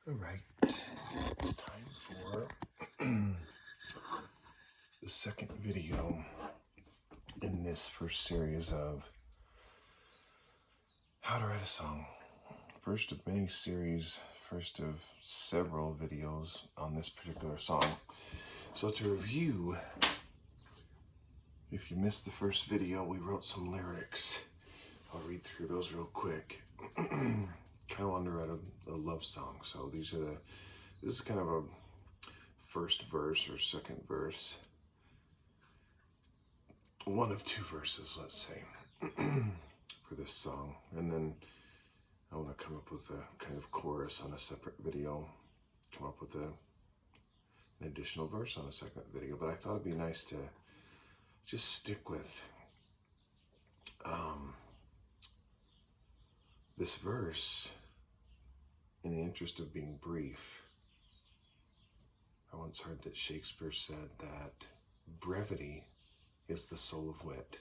All right, it's time for the second video in this first series of how to write a song. First of many series, first of several videos on this particular song. So to review, if you missed the first video, we wrote some lyrics. I'll read through those real quick. Kind of wanted to write a love song, so this is kind of a first verse or second verse, one of two verses, let's say, for this song. And then I want to come up with a kind of chorus on a separate video, come up with an additional verse on a second video. But I thought it'd be nice to just stick with this verse in the interest of being brief. I once heard that Shakespeare said that brevity is the soul of wit.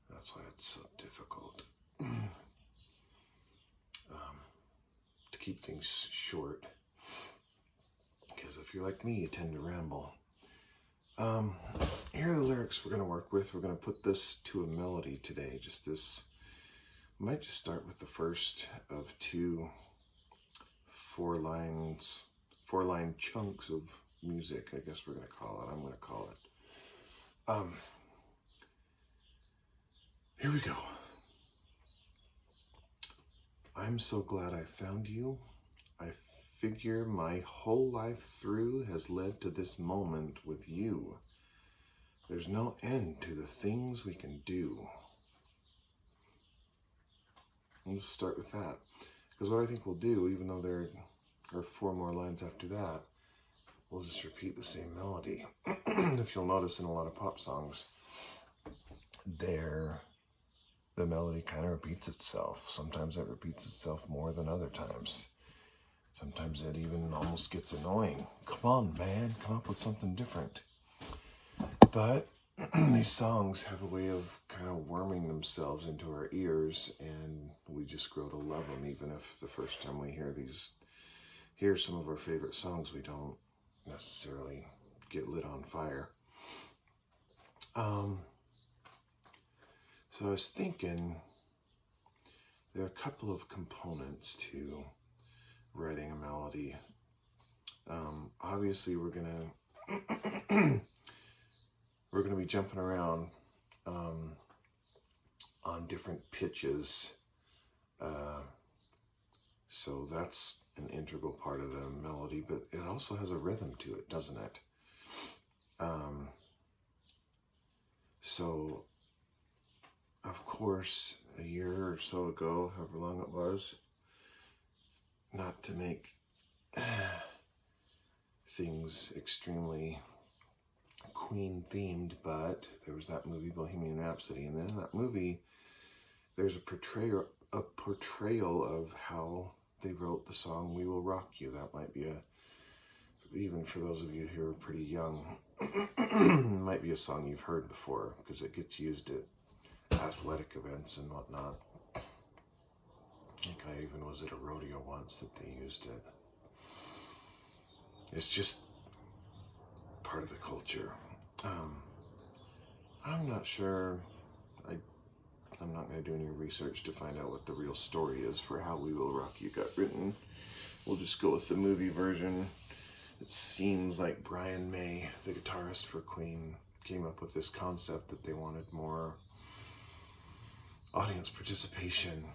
That's why it's so difficult to keep things short, because if you're like me, you tend to ramble. Here are the lyrics we're going to work with. We're going to put this to a melody today. Just this. I might just start with the first of two four-line chunks of music, I guess we're going to call it. I'm going to call it. Here we go. I'm so glad I found you. I figure my whole life through has led to this moment with you. There's no end to the things we can do. I'll just start with that, because what I think we'll do, even though there are four more lines after that, we'll just repeat the same melody. If you'll notice, in a lot of pop songs, the melody kind of repeats itself. Sometimes it repeats itself more than other times. Sometimes it even almost gets annoying. Come on, man, come up with something different. But these songs have a way of kind of worming themselves into our ears, and we just grow to love them, even if the first time we hear some of our favorite songs, we don't necessarily get lit on fire. So I was thinking there are a couple of components to writing a melody. Obviously, we're gonna be jumping around on different pitches, so that's an integral part of the melody. But it also has a rhythm to it, doesn't it? So, of course, a year or so ago, however long it was, not to make things extremely Queen themed, but there was that movie Bohemian Rhapsody, and then in that movie there's a portrayal of how they wrote the song We Will Rock You. That might be even for those of you who are pretty young, might be a song you've heard before, because it gets used at athletic events and whatnot. I think I even was at a rodeo once that they used it. It's just part of the culture. I'm not sure. I'm not going to do any research to find out what the real story is for how We Will Rock You got written. We'll just go with the movie version. It seems like Brian May, the guitarist for Queen, came up with this concept that they wanted more audience participation,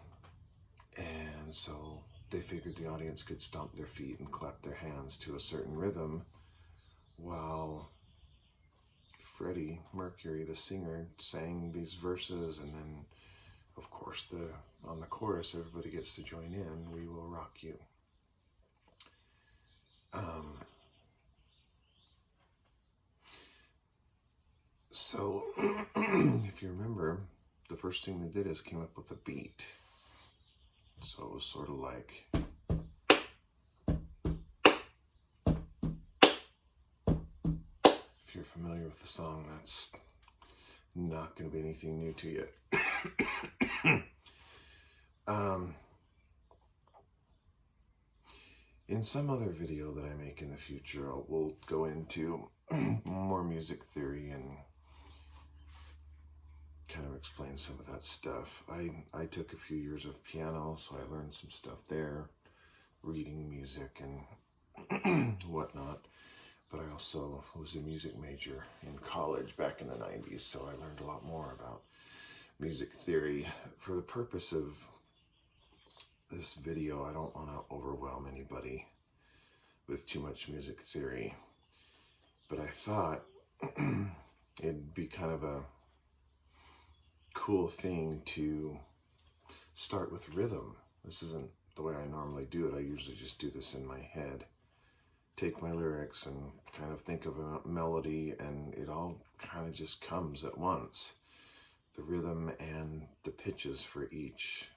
and so they figured the audience could stomp their feet and clap their hands to a certain rhythm, while Freddie Mercury, the singer, sang these verses, and then, of course, on the chorus, everybody gets to join in, We Will Rock You. So, if you remember, the first thing they did is came up with a beat. So it was sort of like... If you're familiar with the song, that's not going to be anything new to you. In some other video that I make in the future, we'll go into more music theory and kind of explain some of that stuff. I took a few years of piano, so I learned some stuff there, reading music and whatnot. But I also was a music major in college back in the 90s, so I learned a lot more about music theory. For the purpose of this video, I don't want to overwhelm anybody with too much music theory, but I thought it'd be kind of a cool thing to start with rhythm. This isn't the way I normally do it. I usually just do this in my head, take my lyrics and kind of think of a melody, and it all kind of just comes at once. The rhythm and the pitches for each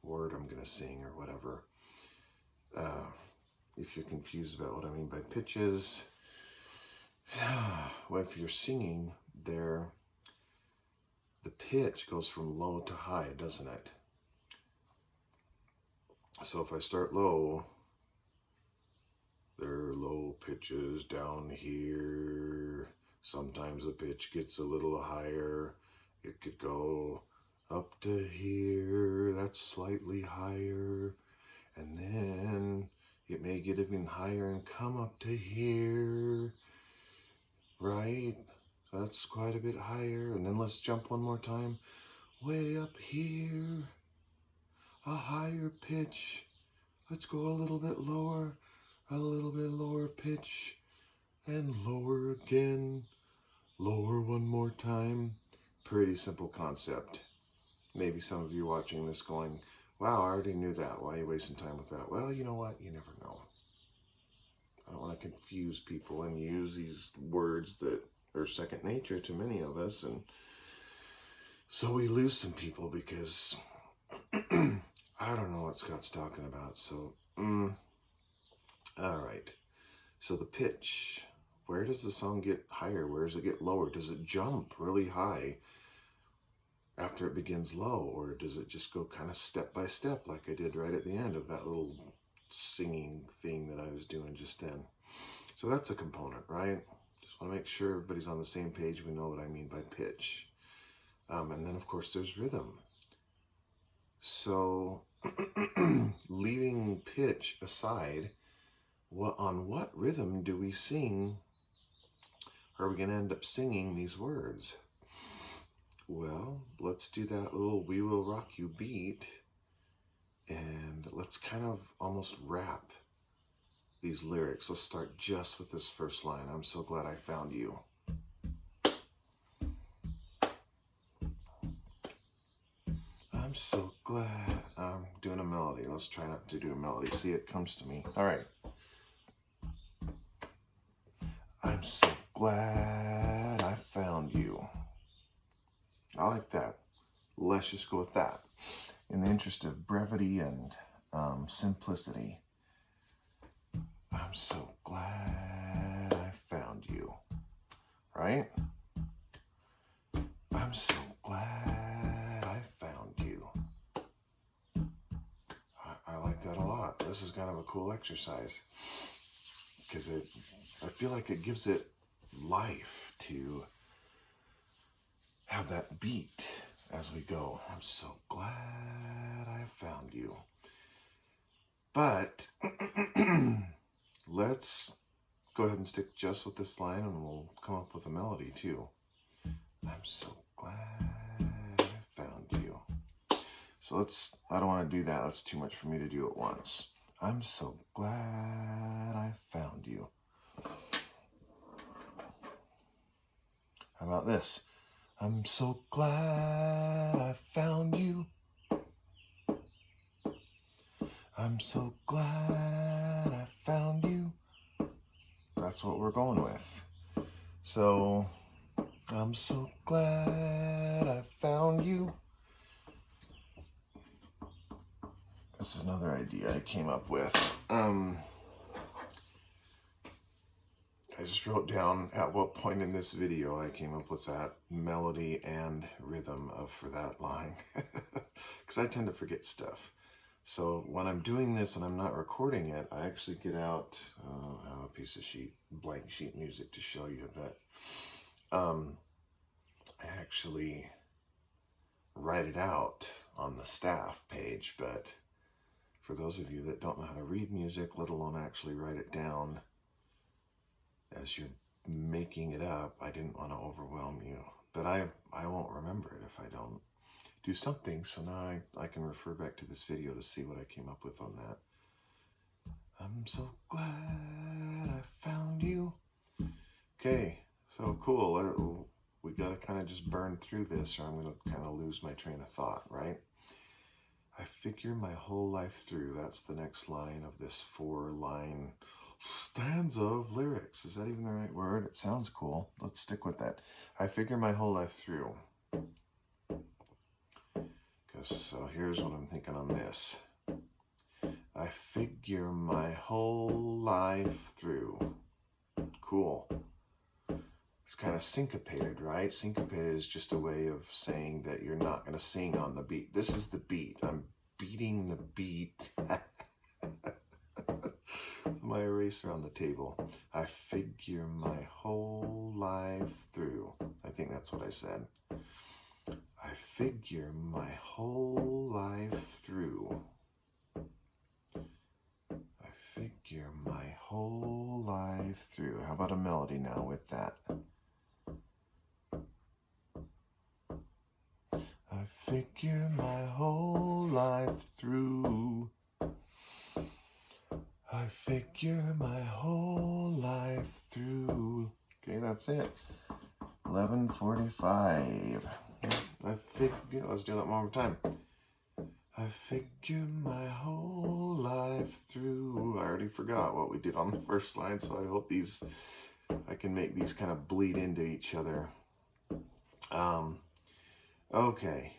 word I'm going to sing or whatever. If you're confused about what I mean by pitches, well, if you're singing there, the pitch goes from low to high, doesn't it? So if I start low, there are low pitches down here. Sometimes the pitch gets a little higher. It could go up to here, that's slightly higher. And then it may get even higher and come up to here, right? That's quite a bit higher. And then let's jump one more time. Way up here, a higher pitch. Let's go a little bit lower, a little bit lower pitch, and lower again. Lower one more time. Pretty simple concept. Maybe some of you watching this going, wow, I already knew that. Why are you wasting time with that? Well, you know what? You never know. I don't want to confuse people and use these words that are second nature to many of us. And so we lose some people because I don't know what Scott's talking about. So, all right. So the pitch, where does the song get higher? Where does it get lower? Does it jump really high after it begins low, or does it just go kind of step by step like I did right at the end of that little singing thing that I was doing just then? So that's a component, right? Just want to make sure everybody's on the same page. We know what I mean by pitch. And then of course there's rhythm. So leaving pitch aside, on what rhythm do we sing? Are we going to end up singing these words? Well, let's do that little "We Will Rock You" beat, and let's kind of almost rap these lyrics. Let's start just with this first line. I'm so glad I found you. I'm so glad. I'm doing a melody. Let's try not to do a melody. See, it comes to me. All right. I'm so glad I found you. I like that. Let's just go with that. In the interest of brevity and simplicity. I'm so glad I found you. Right? I'm so glad I found you. I like that a lot. This is kind of a cool exercise because I feel like it gives it life to have that beat as we go. I'm so glad I found you. But let's go ahead and stick just with this line and we'll come up with a melody too. I'm so glad I found you. So I don't want to do that. That's too much for me to do at once. I'm so glad I found you. How about this? I'm so glad I found you. I'm so glad I found you. That's what we're going with. So, I'm so glad I found you. This is another idea I came up with. I just wrote down at what point in this video I came up with that melody and rhythm for that line. Because I tend to forget stuff. So when I'm doing this and I'm not recording it, I actually get out a piece of blank sheet music to show you, but I actually write it out on the staff page. But for those of you that don't know how to read music, let alone actually write it down as you're making it up, I didn't want to overwhelm you. But I won't remember it if I don't do something. So now I can refer back to this video to see what I came up with on that. I'm so glad I found you. Okay, so cool. We got to kind of just burn through this, or I'm going to kind of lose my train of thought, right? I figure my whole life through. That's the next line of this 4-line stanza of lyrics. Is that even the right word? It sounds cool. Let's stick with that. I figure my whole life through. So here's what I'm thinking on this. I figure my whole life through. Cool. It's kind of syncopated, right? Syncopated is just a way of saying that you're not going to sing on the beat. This is the beat. I'm beating the beat. My eraser on the table. I figure my whole life through. I think that's what I said. I figure my whole life through. I figure my whole life through. How about a melody now with that? I figure my whole life through. I figure my whole life through. Okay, that's it. 11:45. Let's do that one more time. I figure my whole life through. I already forgot what we did on the first line, so I hope I can make these kind of bleed into each other. Okay.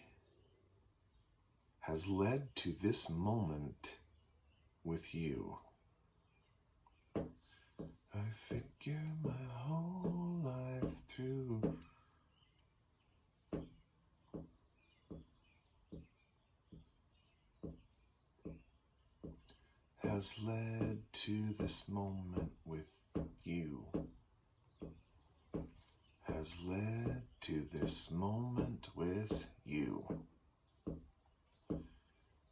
Has led to this moment with you. I figure my whole life through. Has led to this moment with you. Has led to this moment with you.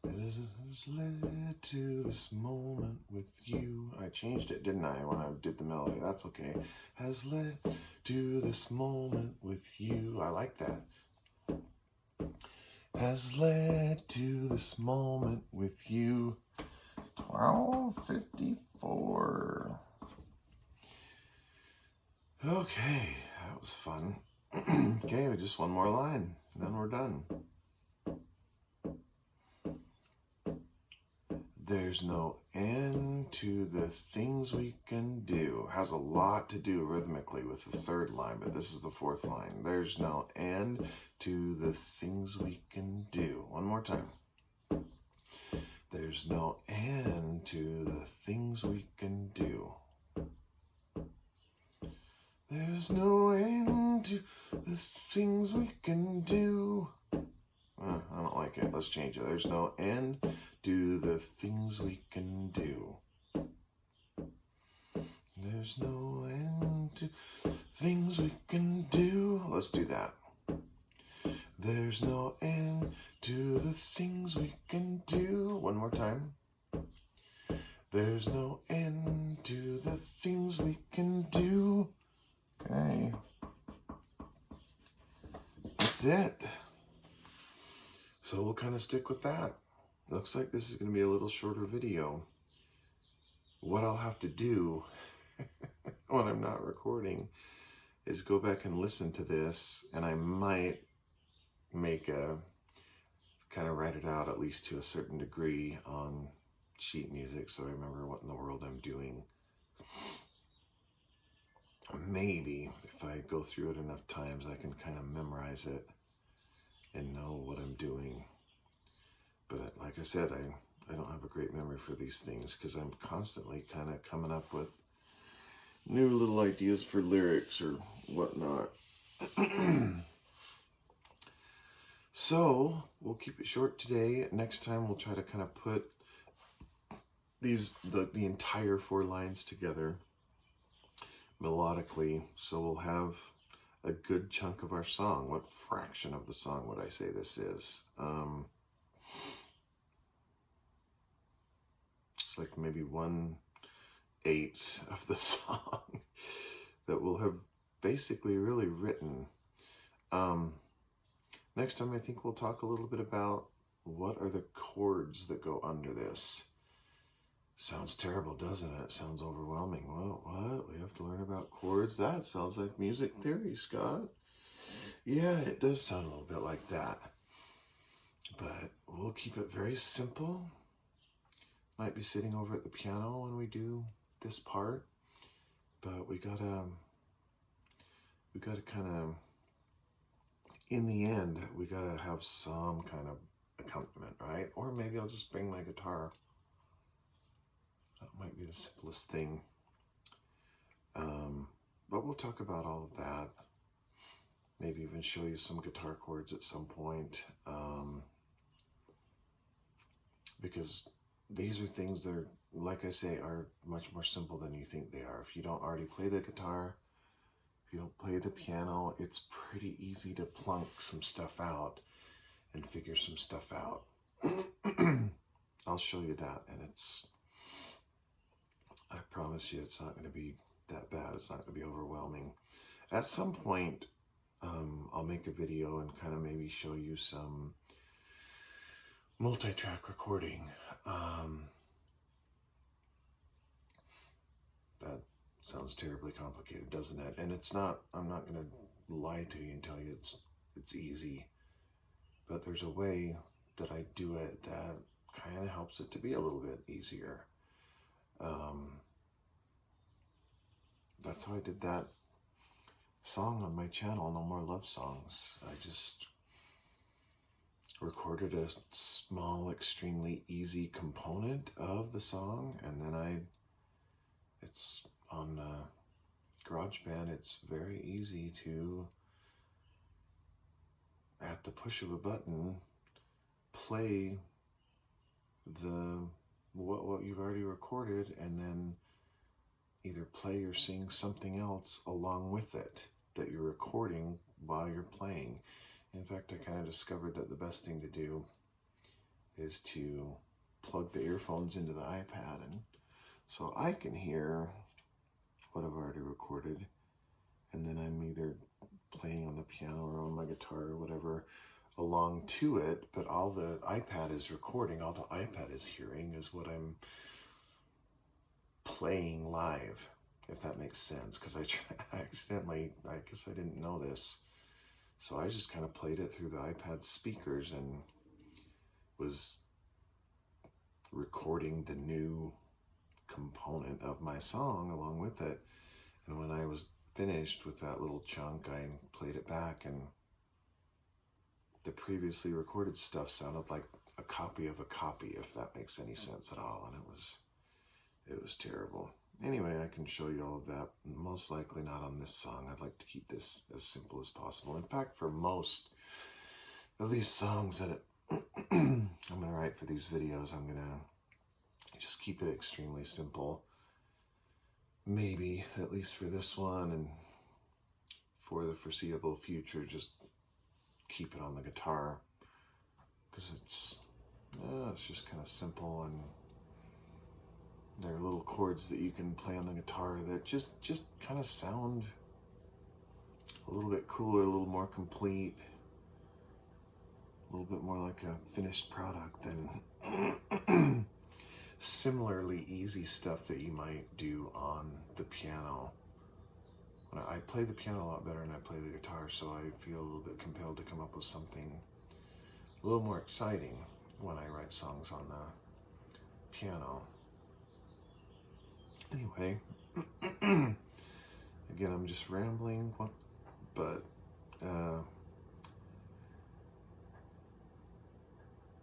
Has led to this moment with you. I changed it, didn't I, when I did the melody? That's okay. Has led to this moment with you. I like that. Has led to this moment with you. 12:54. Okay, that was fun. Okay, just one more line, and then we're done. There's no end to the things we can do. Has a lot to do rhythmically with the third line, but this is the fourth line. There's no end to the things we can do. One more time. There's no end to the things we can do. There's no end to the things we can do. I don't like it. Let's change it. There's no end to the things we can do. There's no end to things we can do. Let's do that. There's no end to the things we can do. One more time. There's no end to the things we can do. Okay. That's it. So we'll kind of stick with that. Looks like this is going to be a little shorter video. What I'll have to do when I'm not recording is go back and listen to this, and I might make kind of write it out at least to a certain degree on sheet music so I remember what in the world I'm doing. Maybe if I go through it enough times I can kind of memorize it and know what I'm doing. But like I said, I don't have a great memory for these things because I'm constantly kind of coming up with new little ideas for lyrics or whatnot. So we'll keep it short today. Next time we'll try to kind of put the entire 4 lines together melodically, so we'll have a good chunk of our song. What fraction of the song would I say this is? It's like maybe 1/8 of the song that we'll have basically really written. Next time I think we'll talk a little bit about what are the chords that go under this. Sounds terrible, doesn't it? Sounds overwhelming. Well, what? We have to learn about chords? That sounds like music theory, Scott. Yeah, it does sound a little bit like that. But we'll keep it very simple. Might be sitting over at the piano when we do this part. But we gotta kind of, in the end, we gotta have some kind of accompaniment, right? Or maybe I'll just bring my guitar. That might be the simplest thing. But we'll talk about all of that. Maybe even show you some guitar chords at some point. Because these are things that are, like I say, are much more simple than you think they are. If you don't already play the guitar, if you don't play the piano, it's pretty easy to plunk some stuff out and figure some stuff out. I'll show you that, and I promise you it's not going to be that bad. It's not going to be overwhelming. At some point, I'll make a video and kind of maybe show you some multi-track recording. That sounds terribly complicated, doesn't it? And it's not. I'm not going to lie to you and tell you it's easy. But there's a way that I do it that kind of helps it to be a little bit easier. That's how I did that song on my channel, No More Love Songs. I just recorded a small, extremely easy component of the song, and then it's on GarageBand. It's very easy to, at the push of a button, play what you've already recorded, and then either play or sing something else along with it that you're recording while you're playing. In fact, I kind of discovered that the best thing to do is to plug the earphones into the iPad, and so I can hear what I've already recorded, and then I'm either playing on the piano or on my guitar or whatever along to it, but all the iPad is recording, all the iPad is hearing is what I'm playing live, if that makes sense, because I accidentally, I guess I didn't know this, so I just kind of played it through the iPad speakers and was recording the new component of my song along with it. And when I was finished with that little chunk, I played it back, and the previously recorded stuff sounded like a copy of a copy, if that makes any sense at all, and it was terrible. Anyway, I can show you all of that, most likely not on this song. I'd like to keep this as simple as possible. In fact, for most of these songs that I'm going to write for these videos, I'm going to just keep it extremely simple. Maybe, at least for this one, and for the foreseeable future, just keep it on the guitar, because it's just kind of simple, and there are little chords that you can play on the guitar that just kind of sound a little bit cooler, a little more complete, a little bit more like a finished product than similarly easy stuff that you might do on the piano. When I play the piano a lot better than I play the guitar, so I feel a little bit compelled to come up with something a little more exciting when I write songs on the piano. Anyway, again, I'm just rambling, but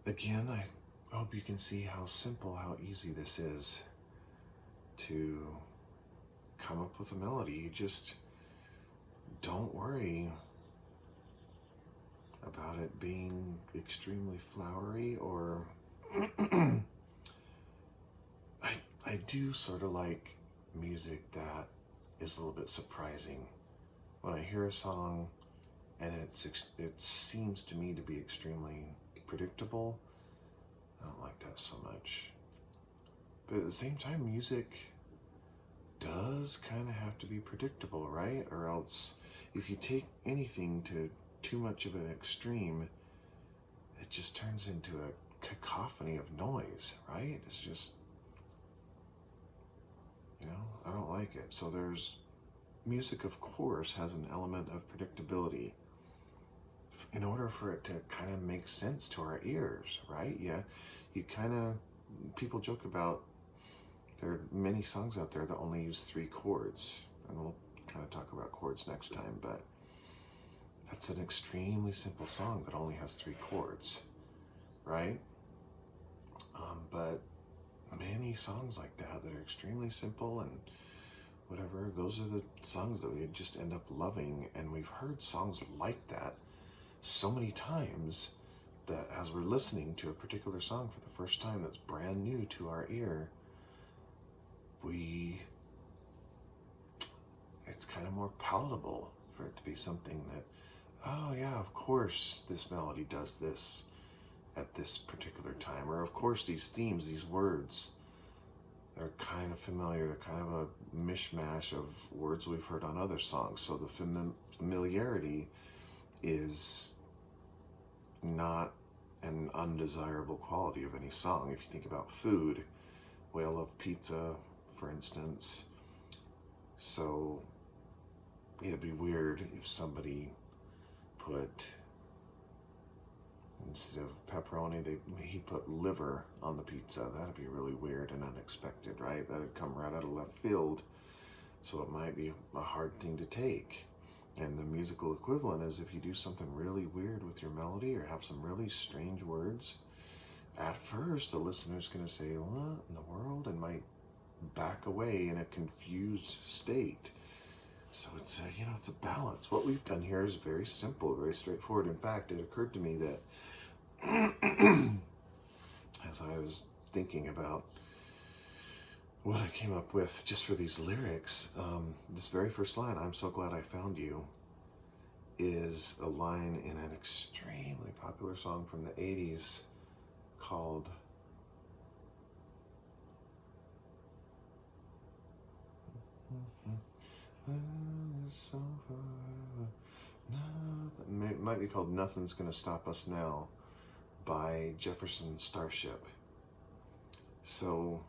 again, I hope you can see how simple, how easy this is to come up with a melody. You just don't worry about it being extremely flowery, or I do sort of like music that is a little bit surprising. When I hear a song and it seems to me to be extremely predictable, I don't like that so much. But at the same time, music does kind of have to be predictable, right? Or else, if you take anything to too much of an extreme, it just turns into a cacophony of noise, right? It's just, I don't like it. So there's music, of course, has an element of predictability in order for it to kind of make sense to our ears, right? Yeah, people joke about there are many songs out there that only use 3 chords, and we'll kind of talk about chords next time, but that's an extremely simple song that only has 3 chords, right? But many songs like that are extremely simple and whatever, those are the songs that we just end up loving, and we've heard songs like that so many times that as we're listening to a particular song for the first time that's brand new to our ear, it's kind of more palatable for it to be something that, oh yeah, of course this melody does this at this particular time, or of course these themes, these words, they're kind of familiar. They're kind of a mishmash of words we've heard on other songs. So the familiarity is not an undesirable quality of any song. If you think about food, we all love pizza, for instance. So it'd be weird if somebody put, instead of pepperoni, he put liver on the pizza. That'd be really weird and unexpected, right? That'd come right out of left field. So it might be a hard thing to take. And the musical equivalent is if you do something really weird with your melody or have some really strange words, at first the listener's going to say, what in the world? And might back away in a confused state. So it's a balance. What we've done here is very simple, very straightforward. In fact, it occurred to me that as I was thinking about what I came up with just for these lyrics, this very first line, "I'm so glad I found you," is a line in an extremely popular song from the 80s called it might be called "Nothing's Gonna Stop Us Now" by Jefferson Starship. So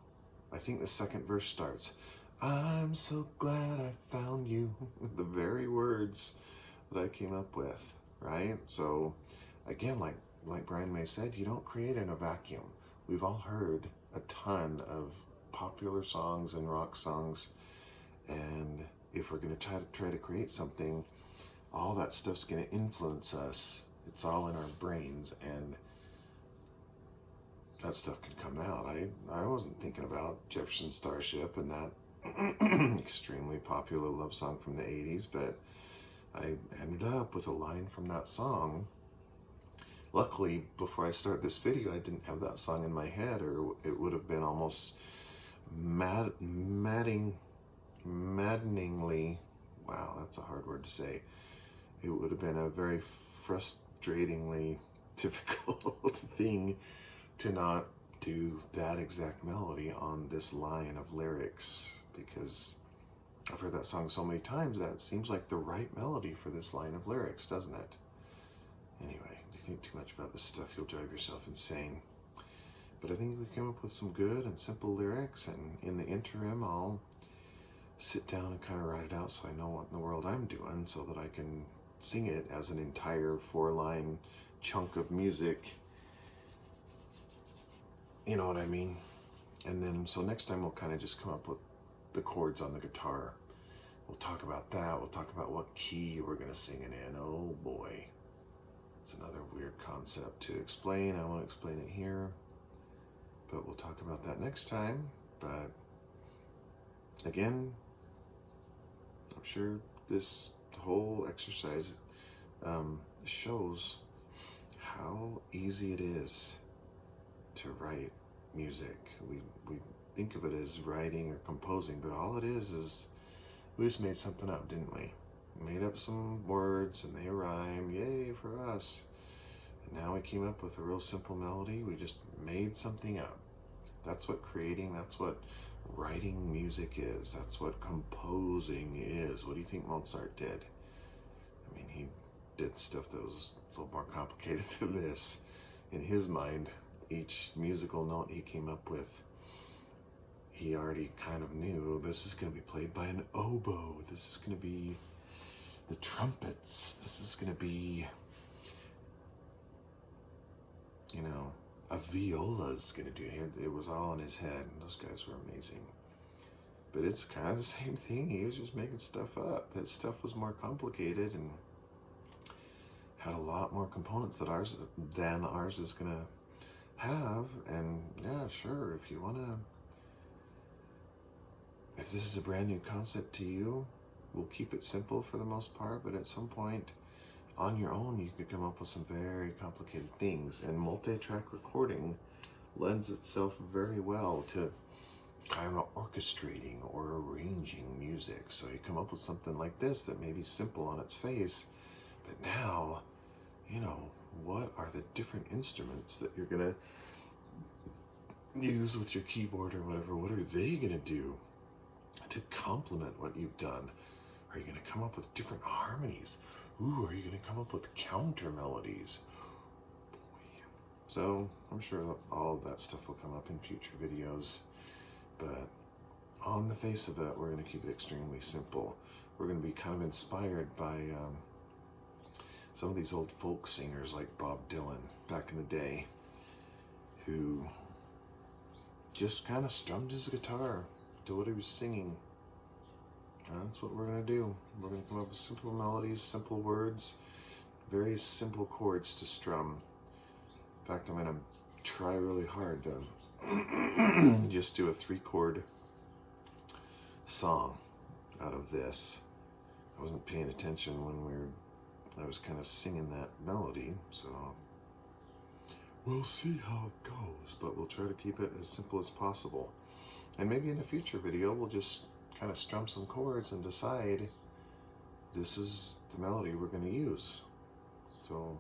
I think the second verse starts, "I'm so glad I found you," the very words that I came up with, right? So again, like Brian May said, you don't create in a vacuum. We've all heard a ton of popular songs and rock songs, and if we're going to try to create something, all that stuff's going to influence us. It's all in our brains, and that stuff can come out. I wasn't thinking about Jefferson Starship and that extremely popular love song from the 80s, but I ended up with a line from that song. Luckily, before I start this video, I didn't have that song in my head, or it would have been almost maddeningly, wow, that's a hard word to say. It would have been a very frustratingly difficult thing to not do that exact melody on this line of lyrics, because I've heard that song so many times that it seems like the right melody for this line of lyrics, doesn't it? Anyway, if you think too much about this stuff, you'll drive yourself insane. But I think we came up with some good and simple lyrics, and in the interim, I'll sit down and kind of write it out so I know what in the world I'm doing, so that I can sing it as an entire 4-line chunk of music. You know what I mean? And then, so next time we'll kind of just come up with the chords on the guitar. We'll talk about that. We'll talk about what key we're going to sing it in. Oh boy. It's another weird concept to explain. I won't explain it here, but we'll talk about that next time. But again, I'm sure this whole exercise shows how easy it is to write music. We think of it as writing or composing, but all it is we just made something up, didn't we? Made up some words and they rhyme, yay for us. And now we came up with a real simple melody. We just made something up. That's what creating, that's what writing music is. That's what composing is. What do you think Mozart did? I mean, he did stuff that was a little more complicated than this. In his mind, each musical note he came up with, he already kind of knew this is going to be played by an oboe. This is going to be the trumpets. This is going to be, you know, a viola's going to do it. It was all in his head. And those guys were amazing. But it's kind of the same thing. He was just making stuff up. His stuff was more complicated and had a lot more components than ours is going to have. And yeah, sure, if you want to, if this is a brand new concept to you, we'll keep it simple for the most part, but at some point on your own, you could come up with some very complicated things. And multi-track recording lends itself very well to kind of orchestrating or arranging music. So you come up with something like this that may be simple on its face, but now, you know, what are the different instruments that you're gonna use with your keyboard or whatever? What are they gonna do to complement what you've done? Are you gonna come up with different harmonies? Ooh, are you gonna come up with counter melodies? Boy. So I'm sure that all of that stuff will come up in future videos, but on the face of it, we're gonna keep it extremely simple. We're gonna be kind of inspired by some of these old folk singers like Bob Dylan back in the day, who just kind of strummed his guitar to what he was singing. That's what we're going to do. We're going to come up with simple melodies, simple words, very simple chords to strum. In fact, I'm going to try really hard to just do a 3-chord song out of this. I wasn't paying attention when I was kind of singing that melody, so we'll see how it goes, but we'll try to keep it as simple as possible. And maybe in a future video, we'll just kind of strum some chords and decide this is the melody we're going to use. So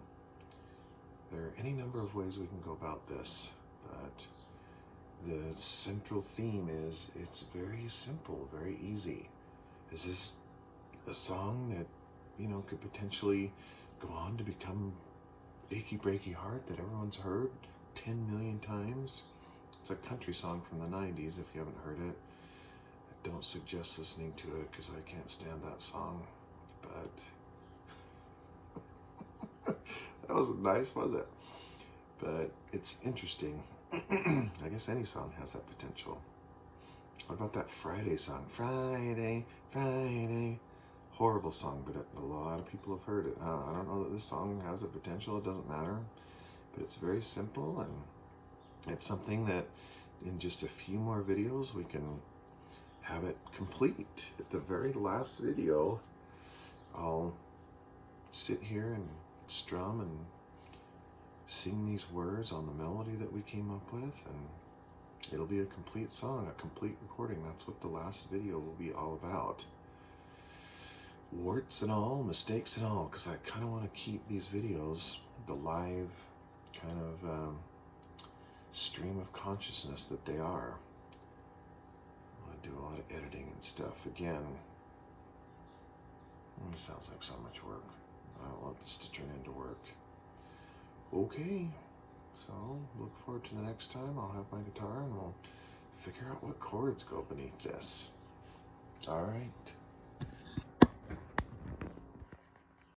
there are any number of ways we can go about this, but the central theme is it's very simple, very easy. Is this a song that, you know, could potentially go on to become Achy Breaky Heart that everyone's heard 10 million times? It's a country song from the 90s, if you haven't heard it. I don't suggest listening to it because I can't stand that song, but that wasn't nice, was it? But it's interesting. I guess any song has that potential. What about that Friday song? Friday, Friday. Horrible song, but a lot of people have heard it. I don't know that this song has the potential. It doesn't matter, but it's very simple, and it's something that in just a few more videos we can have it complete. At the very last video, I'll sit here and strum and sing these words on the melody that we came up with, and it'll be a complete song, a complete recording. That's what the last video will be all about. Warts and all, mistakes and all, because I kind of want to keep these videos the live kind of stream of consciousness that they are. I want to do a lot of editing and stuff. Again, it sounds like so much work. I don't want this to turn into work. Okay, so look forward to the next time. I'll have my guitar and we'll figure out what chords go beneath this. All right.